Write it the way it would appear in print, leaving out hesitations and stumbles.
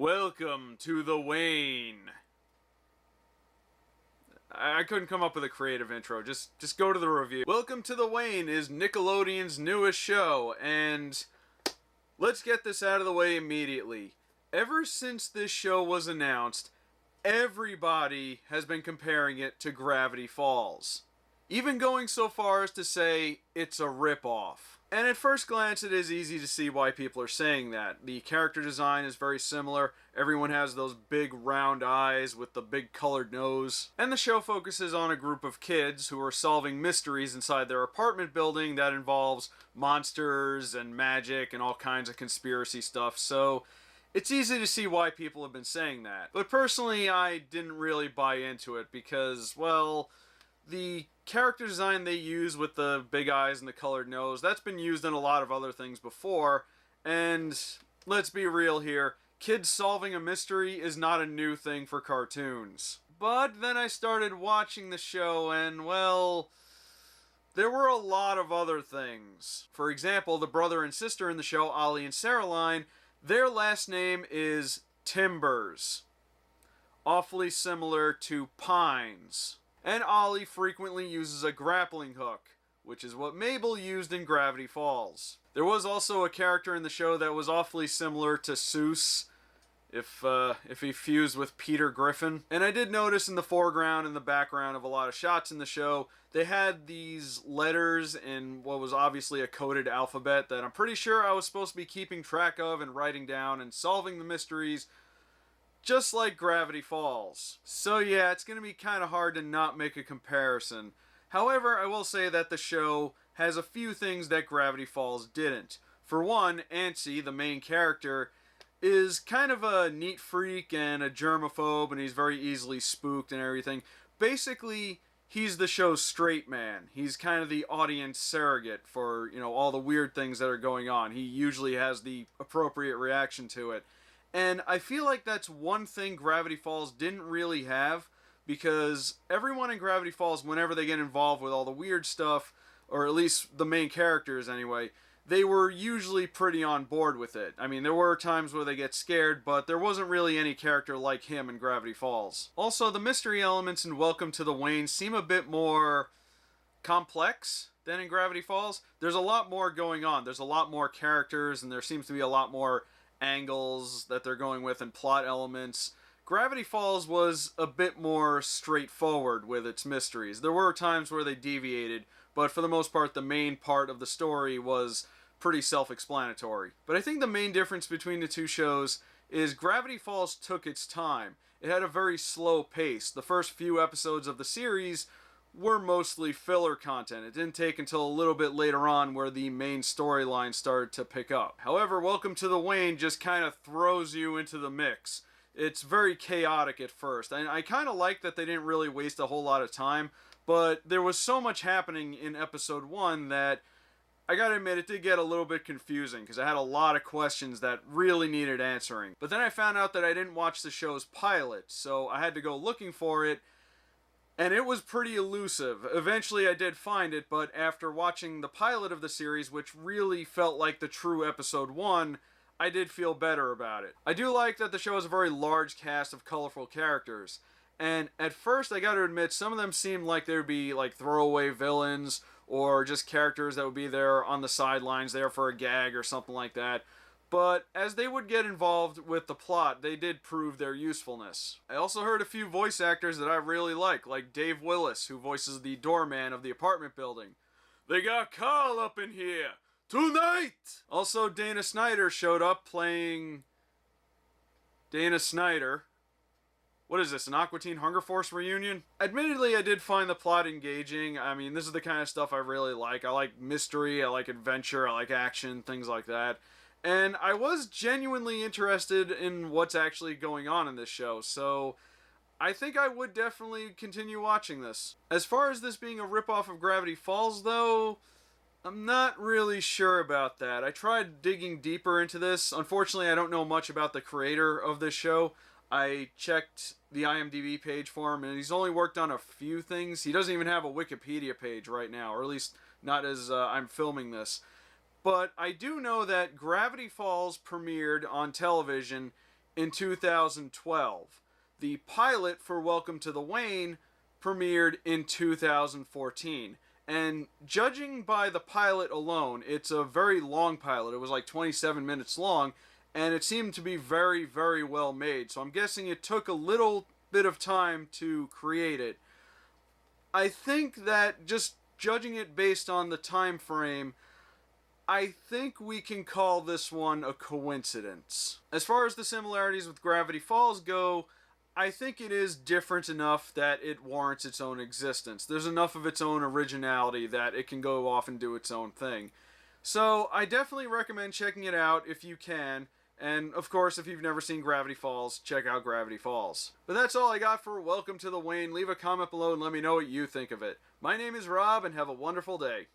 Welcome to the Wayne. I couldn't come up with a creative intro. Just go to the review. Welcome to the Wayne is Nickelodeon's newest show, and let's get this out of the way immediately. Ever since this show was announced, everybody has been comparing it to Gravity Falls. Even going so far as to say it's a ripoff. And at first glance, it is easy to see why people are saying that. The character design is very similar. Everyone has those big round eyes with the big colored nose. And the show focuses on a group of kids who are solving mysteries inside their apartment building that involves monsters and magic and all kinds of conspiracy stuff. So it's easy to see why people have been saying that. But personally, I didn't really buy into it because, well, the character design they use with the big eyes and the colored nose, that's been used in a lot of other things before, and let's be real here, kids solving a mystery is not a new thing for cartoons. But then I started watching the show and, well, there were a lot of other things. For example, the brother and sister in the show, Ollie and Caroline, their last name is Timbers. Awfully similar to Pines. And Ollie frequently uses a grappling hook, which is what Mabel used in Gravity Falls. There was also a character in the show that was awfully similar to Seuss, if he fused with Peter Griffin. And I did notice in the foreground and the background of a lot of shots in the show, they had these letters in what was obviously a coded alphabet that I'm pretty sure I was supposed to be keeping track of and writing down and solving the mysteries, just like Gravity Falls. So yeah, it's going to be kind of hard to not make a comparison. However, I will say that the show has a few things that Gravity Falls didn't. For one, Antsy, the main character, is kind of a neat freak and a germaphobe, and he's very easily spooked and everything. Basically, he's the show's straight man. He's kind of the audience surrogate for, all the weird things that are going on. He usually has the appropriate reaction to it. And I feel like that's one thing Gravity Falls didn't really have, because everyone in Gravity Falls, whenever they get involved with all the weird stuff, or at least the main characters anyway, they were usually pretty on board with it. I mean, there were times where they get scared, but there wasn't really any character like him in Gravity Falls. Also, the mystery elements in Welcome to the Wayne seem a bit more complex than in Gravity Falls. There's a lot more going on. There's a lot more characters, and there seems to be a lot more angles that they're going with and plot elements. Gravity Falls was a bit more straightforward with its mysteries. There were times where they deviated, but for the most part, the main part of the story was pretty self-explanatory. But I think the main difference between the two shows is Gravity Falls took its time. It had a very slow pace. The first few episodes of the series were mostly filler content. It didn't take until a little bit later on where the main storyline started to pick up. However, Welcome to the Wayne just kind of throws you into the mix. It's very chaotic at first, and I kind of like that they didn't really waste a whole lot of time, but there was so much happening in episode 1 that I gotta admit it did get a little bit confusing, because I had a lot of questions that really needed answering. But then I found out that I didn't watch the show's pilot, so I had to go looking for it, and it was pretty elusive. Eventually I did find it, but after watching the pilot of the series, which really felt like the true episode 1, I did feel better about it. I do like that the show has a very large cast of colorful characters, and at first I gotta admit, some of them seemed like they would be like throwaway villains, or just characters that would be there on the sidelines there for a gag or something like that. But as they would get involved with the plot, they did prove their usefulness. I also heard a few voice actors that I really like Dave Willis, who voices the doorman of the apartment building. They got Carl up in here tonight! Also, Dana Snyder showed up playing Dana Snyder. What is this, an Aqua Teen Hunger Force reunion? Admittedly, I did find the plot engaging. I mean, this is the kind of stuff I really like. I like mystery, I like adventure, I like action, things like that. And I was genuinely interested in what's actually going on in this show, so I think I would definitely continue watching this. As far as this being a ripoff of Gravity Falls, though, I'm not really sure about that. I tried digging deeper into this. Unfortunately, I don't know much about the creator of this show. I checked the IMDb page for him, and he's only worked on a few things. He doesn't even have a Wikipedia page right now, or at least not as I'm filming this. But I do know that Gravity Falls premiered on television in 2012. The pilot for Welcome to the Wayne premiered in 2014. And judging by the pilot alone, it's a very long pilot. It was like 27 minutes long, and it seemed to be very, very well made. So I'm guessing it took a little bit of time to create it. I think that just judging it based on the time frame, I think we can call this one a coincidence. As far as the similarities with Gravity Falls go, I think it is different enough that it warrants its own existence. There's enough of its own originality that it can go off and do its own thing. So I definitely recommend checking it out if you can. And of course, if you've never seen Gravity Falls, check out Gravity Falls. But that's all I got for Welcome to the Wayne. Leave a comment below and let me know what you think of it. My name is Rob, and have a wonderful day.